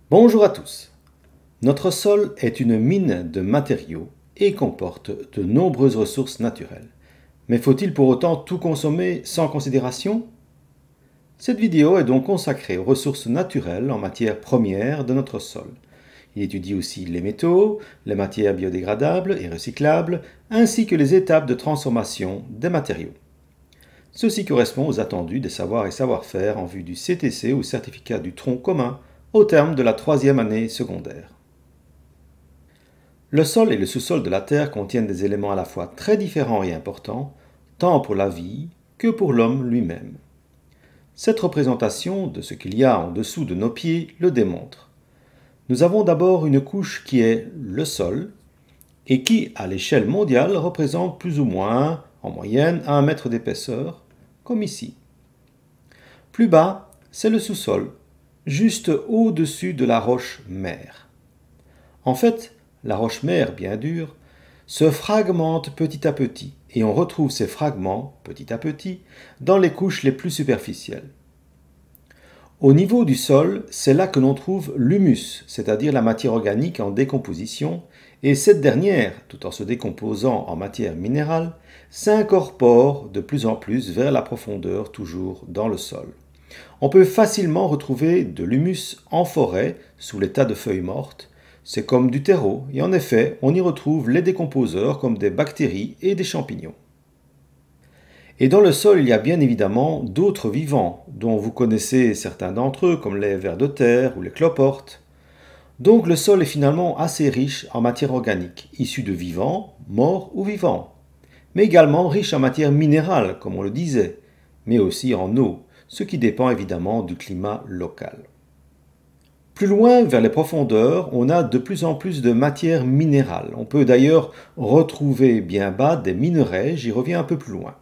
Bonjour à tous. Notre sol est une mine de matériaux et comporte de nombreuses ressources naturelles. Mais faut-il pour autant tout consommer sans considération? Cette vidéo est donc consacrée aux ressources naturelles en matière première de notre sol. Il étudie aussi les métaux, les matières biodégradables et recyclables, ainsi que les étapes de transformation des matériaux. Ceci correspond aux attendus des savoirs et savoir-faire en vue du CTC ou certificat du tronc commun au terme de la 3e année secondaire. Le sol et le sous-sol de la Terre contiennent des éléments à la fois très différents et importants, tant pour la vie que pour l'homme lui-même. Cette représentation de ce qu'il y a en dessous de nos pieds le démontre. Nous avons d'abord une couche qui est le sol et qui, à l'échelle mondiale, représente plus ou moins, en moyenne, 1 mètre d'épaisseur, comme ici. Plus bas, c'est le sous-sol, juste au-dessus de la roche-mère. En fait, la roche-mère, bien dure, se fragmente petit à petit, et on retrouve ces fragments, petit à petit, dans les couches les plus superficielles. Au niveau du sol, c'est là que l'on trouve l'humus, c'est-à-dire la matière organique en décomposition, et cette dernière, tout en se décomposant en matière minérale, s'incorpore de plus en plus vers la profondeur, toujours dans le sol. On peut facilement retrouver de l'humus en forêt, sous les tas de feuilles mortes. C'est comme du terreau, et en effet, on y retrouve les décomposeurs comme des bactéries et des champignons. Et dans le sol, il y a bien évidemment d'autres vivants, dont vous connaissez certains d'entre eux, comme les vers de terre ou les cloportes. Donc le sol est finalement assez riche en matière organique, issue de vivants, morts ou vivants, mais également riche en matière minérale, comme on le disait, mais aussi en eau, ce qui dépend évidemment du climat local. Plus loin, vers les profondeurs, on a de plus en plus de matière minérale. On peut d'ailleurs retrouver bien bas des minerais, j'y reviens un peu plus loin.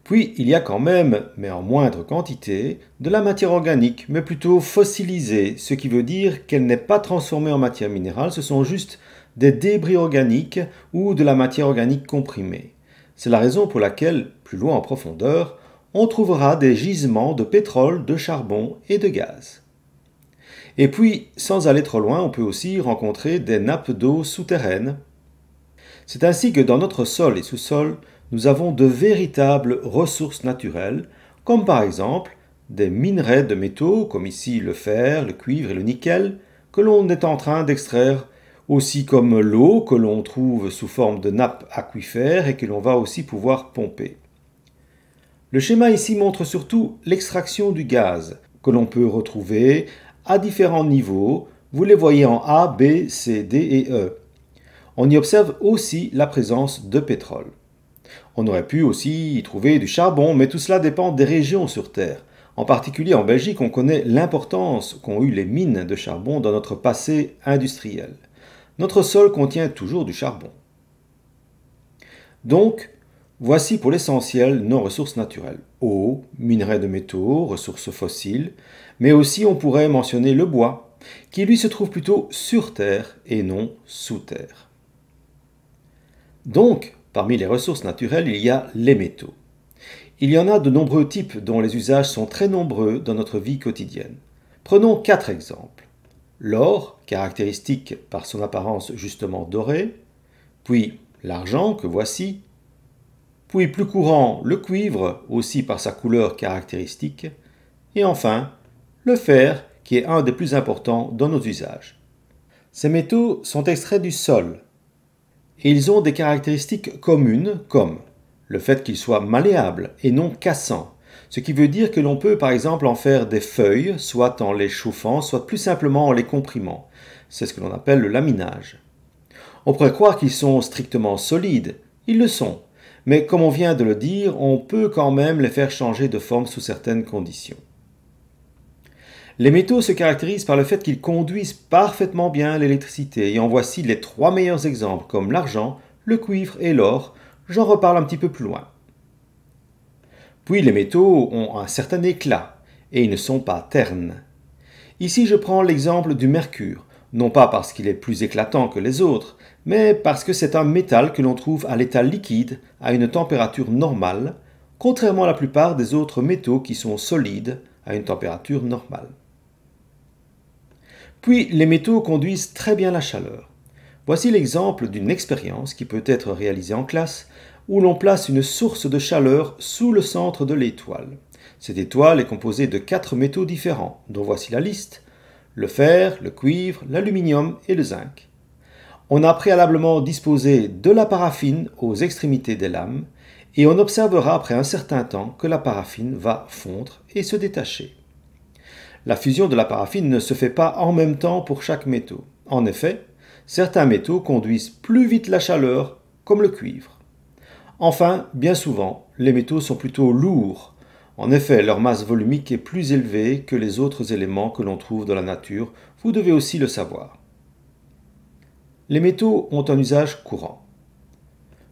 Puis, il y a quand même, mais en moindre quantité, de la matière organique, mais plutôt fossilisée, ce qui veut dire qu'elle n'est pas transformée en matière minérale, ce sont juste des débris organiques ou de la matière organique comprimée. C'est la raison pour laquelle, plus loin en profondeur, on trouvera des gisements de pétrole, de charbon et de gaz. Et puis, sans aller trop loin, on peut aussi rencontrer des nappes d'eau souterraines. C'est ainsi que dans notre sol et sous-sol, nous avons de véritables ressources naturelles, comme par exemple des minerais de métaux, comme ici le fer, le cuivre et le nickel, que l'on est en train d'extraire, aussi comme l'eau que l'on trouve sous forme de nappes aquifères et que l'on va aussi pouvoir pomper. Le schéma ici montre surtout l'extraction du gaz, que l'on peut retrouver à différents niveaux. Vous les voyez en A, B, C, D et E. On y observe aussi la présence de pétrole. On aurait pu aussi y trouver du charbon, mais tout cela dépend des régions sur Terre. En particulier en Belgique, on connaît l'importance qu'ont eu les mines de charbon dans notre passé industriel. Notre sol contient toujours du charbon. Donc, voici pour l'essentiel nos ressources naturelles. Eau, minerais de métaux, ressources fossiles, mais aussi on pourrait mentionner le bois, qui lui se trouve plutôt sur Terre et non sous Terre. Donc, parmi les ressources naturelles, il y a les métaux. Il y en a de nombreux types dont les usages sont très nombreux dans notre vie quotidienne. Prenons 4 exemples. L'or, caractéristique par son apparence justement dorée, puis l'argent que voici, puis plus courant le cuivre, aussi par sa couleur caractéristique, et enfin le fer qui est un des plus importants dans nos usages. Ces métaux sont extraits du sol, et ils ont des caractéristiques communes comme le fait qu'ils soient malléables et non cassants, ce qui veut dire que l'on peut par exemple en faire des feuilles, soit en les chauffant, soit plus simplement en les comprimant. C'est ce que l'on appelle le laminage. On pourrait croire qu'ils sont strictement solides, ils le sont, mais comme on vient de le dire, on peut quand même les faire changer de forme sous certaines conditions. Les métaux se caractérisent par le fait qu'ils conduisent parfaitement bien l'électricité, et en voici les 3 meilleurs exemples, comme l'argent, le cuivre et l'or. J'en reparle un petit peu plus loin. Puis les métaux ont un certain éclat, et ils ne sont pas ternes. Ici je prends l'exemple du mercure, non pas parce qu'il est plus éclatant que les autres, mais parce que c'est un métal que l'on trouve à l'état liquide, à une température normale, contrairement à la plupart des autres métaux qui sont solides à une température normale. Puis, les métaux conduisent très bien la chaleur. Voici l'exemple d'une expérience qui peut être réalisée en classe, où l'on place une source de chaleur sous le centre de l'étoile. Cette étoile est composée de 4 métaux différents, dont voici la liste: le fer, le cuivre, l'aluminium et le zinc. On a préalablement disposé de la paraffine aux extrémités des lames, et on observera après un certain temps que la paraffine va fondre et se détacher. La fusion de la paraffine ne se fait pas en même temps pour chaque métaux. En effet, certains métaux conduisent plus vite la chaleur, comme le cuivre. Enfin, bien souvent, les métaux sont plutôt lourds. En effet, leur masse volumique est plus élevée que les autres éléments que l'on trouve dans la nature. Vous devez aussi le savoir. Les métaux ont un usage courant.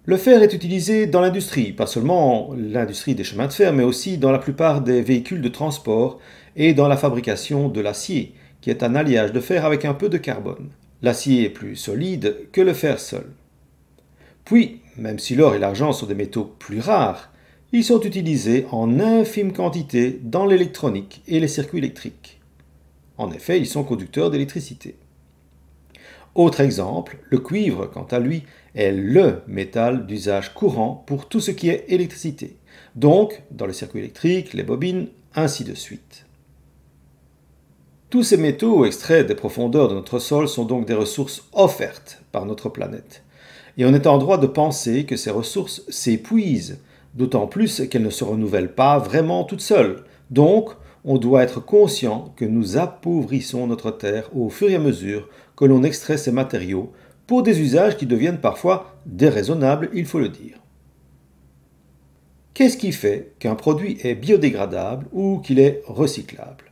Le fer est utilisé dans l'industrie, pas seulement l'industrie des chemins de fer, mais aussi dans la plupart des véhicules de transport et dans la fabrication de l'acier, qui est un alliage de fer avec un peu de carbone. L'acier est plus solide que le fer seul. Puis, même si l'or et l'argent sont des métaux plus rares, ils sont utilisés en infime quantité dans l'électronique et les circuits électriques. En effet, ils sont conducteurs d'électricité. Autre exemple, le cuivre, quant à lui, est le métal d'usage courant pour tout ce qui est électricité. Donc, dans les circuits électriques, les bobines, ainsi de suite. Tous ces métaux extraits des profondeurs de notre sol sont donc des ressources offertes par notre planète. Et on est en droit de penser que ces ressources s'épuisent, d'autant plus qu'elles ne se renouvellent pas vraiment toutes seules. Donc, on doit être conscient que nous appauvrissons notre terre au fur et à mesure que l'on extrait ces matériaux pour des usages qui deviennent parfois déraisonnables, il faut le dire. Qu'est-ce qui fait qu'un produit est biodégradable ou qu'il est recyclable?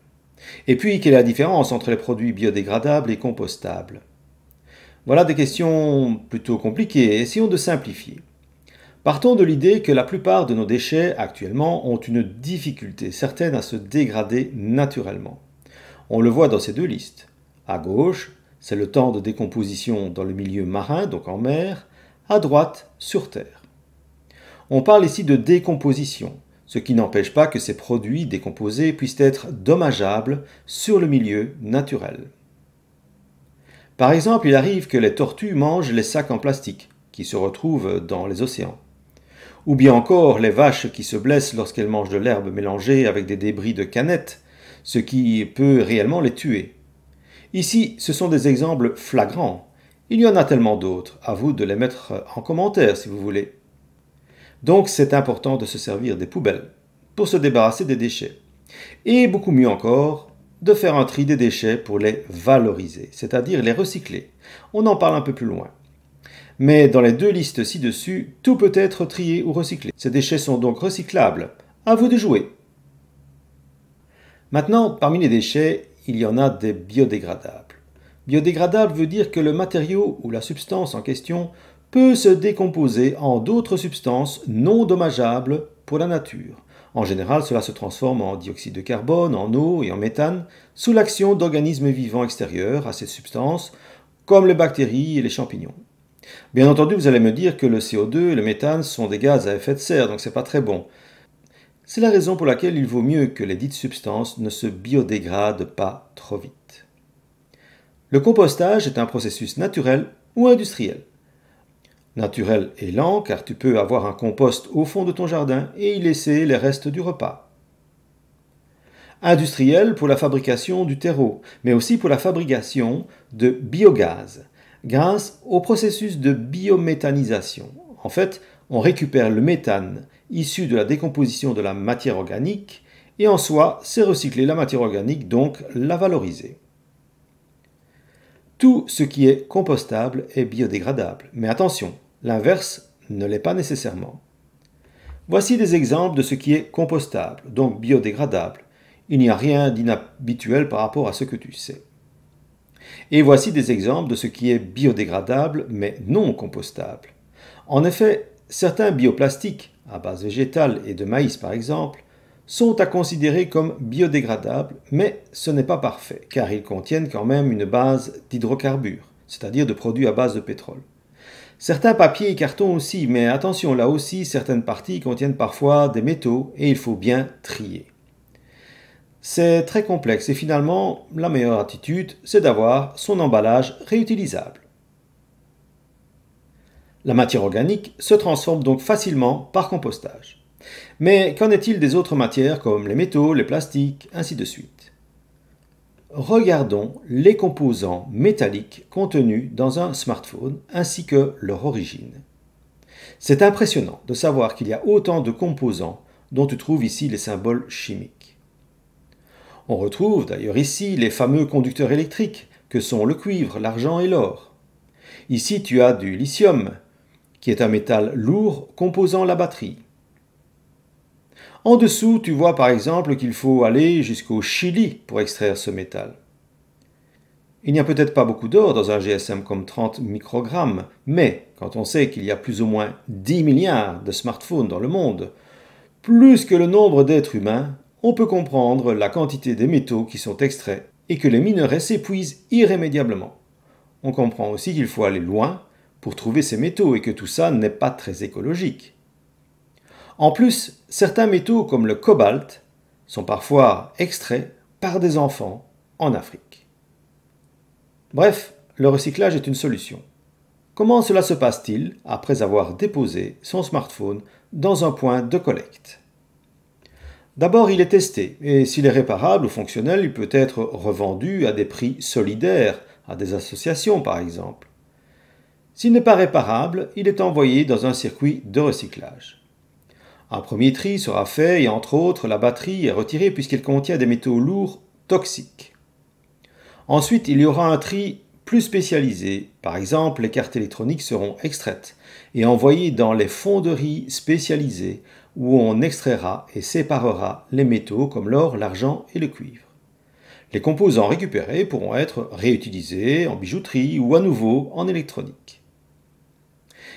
Et puis, quelle est la différence entre les produits biodégradables et compostables? Voilà des questions plutôt compliquées, essayons de simplifier. Partons de l'idée que la plupart de nos déchets actuellement ont une difficulté certaine à se dégrader naturellement. On le voit dans ces deux listes. À gauche, c'est le temps de décomposition dans le milieu marin, donc en mer, à droite, sur Terre. On parle ici de décomposition, ce qui n'empêche pas que ces produits décomposés puissent être dommageables sur le milieu naturel. Par exemple, il arrive que les tortues mangent les sacs en plastique qui se retrouvent dans les océans. Ou bien encore les vaches qui se blessent lorsqu'elles mangent de l'herbe mélangée avec des débris de canettes, ce qui peut réellement les tuer. Ici, ce sont des exemples flagrants. Il y en a tellement d'autres, à vous de les mettre en commentaire si vous voulez. Donc c'est important de se servir des poubelles pour se débarrasser des déchets. Et beaucoup mieux encore, de faire un tri des déchets pour les valoriser, c'est-à-dire les recycler. On en parle un peu plus loin. Mais dans les deux listes ci-dessus, tout peut être trié ou recyclé. Ces déchets sont donc recyclables. À vous de jouer. Maintenant, parmi les déchets, il y en a des biodégradables. Biodégradable veut dire que le matériau ou la substance en question peut se décomposer en d'autres substances non dommageables pour la nature. En général, cela se transforme en dioxyde de carbone, en eau et en méthane sous l'action d'organismes vivants extérieurs à ces substances, comme les bactéries et les champignons. Bien entendu, vous allez me dire que le CO2 et le méthane sont des gaz à effet de serre, donc c'est pas très bon. C'est la raison pour laquelle il vaut mieux que les dites substances ne se biodégradent pas trop vite. Le compostage est un processus naturel ou industriel. Naturel et lent, car tu peux avoir un compost au fond de ton jardin et y laisser les restes du repas. Industriel pour la fabrication du terreau, mais aussi pour la fabrication de biogaz, grâce au processus de biométhanisation. En fait, on récupère le méthane issu de la décomposition de la matière organique et en soi, c'est recycler la matière organique, donc la valoriser. Tout ce qui est compostable est biodégradable, mais attention, l'inverse ne l'est pas nécessairement. Voici des exemples de ce qui est compostable, donc biodégradable. Il n'y a rien d'inhabituel par rapport à ce que tu sais. Et voici des exemples de ce qui est biodégradable mais non compostable. En effet, certains bioplastiques, à base végétale et de maïs par exemple, sont à considérer comme biodégradables, mais ce n'est pas parfait, car ils contiennent quand même une base d'hydrocarbures, c'est-à-dire de produits à base de pétrole. Certains papiers et cartons aussi, mais attention, là aussi, certaines parties contiennent parfois des métaux et il faut bien trier. C'est très complexe et finalement, la meilleure attitude, c'est d'avoir son emballage réutilisable. La matière organique se transforme donc facilement par compostage. Mais qu'en est-il des autres matières comme les métaux, les plastiques, ainsi de suite? Regardons les composants métalliques contenus dans un smartphone ainsi que leur origine. C'est impressionnant de savoir qu'il y a autant de composants dont tu trouves ici les symboles chimiques. On retrouve d'ailleurs ici les fameux conducteurs électriques que sont le cuivre, l'argent et l'or. Ici tu as du lithium, qui est un métal lourd composant la batterie. En dessous, tu vois par exemple qu'il faut aller jusqu'au Chili pour extraire ce métal. Il n'y a peut-être pas beaucoup d'or dans un GSM comme 30 microgrammes, mais quand on sait qu'il y a plus ou moins 10 milliards de smartphones dans le monde, plus que le nombre d'êtres humains, on peut comprendre la quantité des métaux qui sont extraits et que les minerais s'épuisent irrémédiablement. On comprend aussi qu'il faut aller loin pour trouver ces métaux et que tout ça n'est pas très écologique. En plus, certains métaux comme le cobalt sont parfois extraits par des enfants en Afrique. Bref, le recyclage est une solution. Comment cela se passe-t-il après avoir déposé son smartphone dans un point de collecte? D'abord, il est testé et s'il est réparable ou fonctionnel, il peut être revendu à des prix solidaires, à des associations par exemple. S'il n'est pas réparable, il est envoyé dans un circuit de recyclage. Un premier tri sera fait et entre autres, la batterie est retirée puisqu'elle contient des métaux lourds toxiques. Ensuite, il y aura un tri plus spécialisé. Par exemple, les cartes électroniques seront extraites et envoyées dans les fonderies spécialisées où on extraira et séparera les métaux comme l'or, l'argent et le cuivre. Les composants récupérés pourront être réutilisés en bijouterie ou à nouveau en électronique.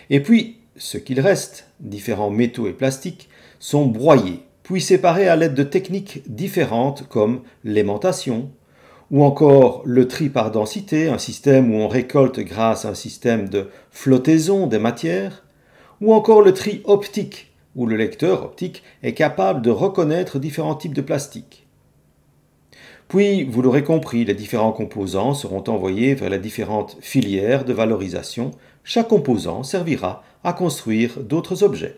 Et puis, ce qu'il reste, différents métaux et plastiques, sont broyés, puis séparés à l'aide de techniques différentes comme l'aimantation, ou encore le tri par densité, un système où on récolte grâce à un système de flottaison des matières, ou encore le tri optique, où le lecteur optique est capable de reconnaître différents types de plastique. Puis, vous l'aurez compris, les différents composants seront envoyés vers les différentes filières de valorisation. Chaque composant servira à construire d'autres objets.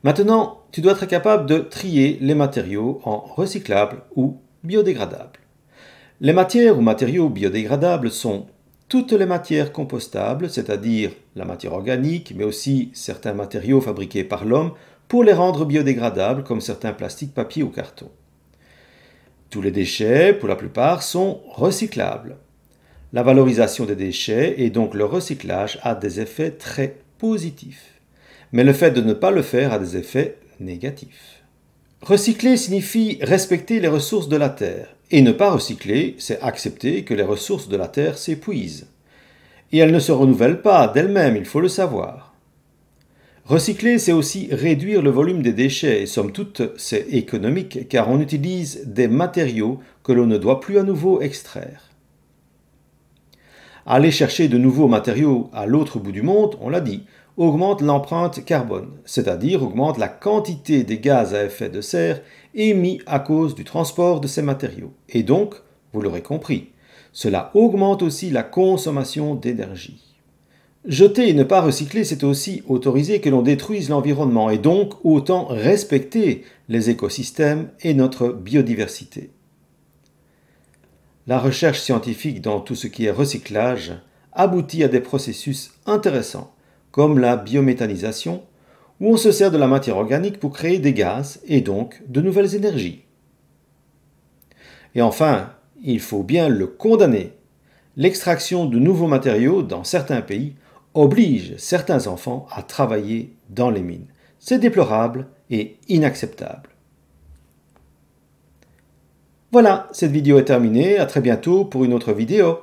Maintenant, tu dois être capable de trier les matériaux en recyclables ou biodégradables. Les matières ou matériaux biodégradables sont toutes les matières compostables, c'est-à-dire la matière organique, mais aussi certains matériaux fabriqués par l'homme pour les rendre biodégradables, comme certains plastiques, papier ou carton. Tous les déchets, pour la plupart, sont recyclables. La valorisation des déchets et donc le recyclage a des effets très positifs. Mais le fait de ne pas le faire a des effets négatifs. Recycler signifie respecter les ressources de la Terre. Et ne pas recycler, c'est accepter que les ressources de la Terre s'épuisent. Et elles ne se renouvellent pas d'elles-mêmes, il faut le savoir. Recycler, c'est aussi réduire le volume des déchets, et somme toute, c'est économique, car on utilise des matériaux que l'on ne doit plus à nouveau extraire. Aller chercher de nouveaux matériaux à l'autre bout du monde, on l'a dit, augmente l'empreinte carbone, c'est-à-dire augmente la quantité des gaz à effet de serre émis à cause du transport de ces matériaux. Et donc, vous l'aurez compris, cela augmente aussi la consommation d'énergie. Jeter et ne pas recycler, c'est aussi autoriser que l'on détruise l'environnement et donc autant respecter les écosystèmes et notre biodiversité. La recherche scientifique dans tout ce qui est recyclage aboutit à des processus intéressants, comme la biométhanisation, où on se sert de la matière organique pour créer des gaz et donc de nouvelles énergies. Et enfin, il faut bien le condamner. L'extraction de nouveaux matériaux dans certains pays oblige certains enfants à travailler dans les mines. C'est déplorable et inacceptable. Voilà, cette vidéo est terminée. À très bientôt pour une autre vidéo.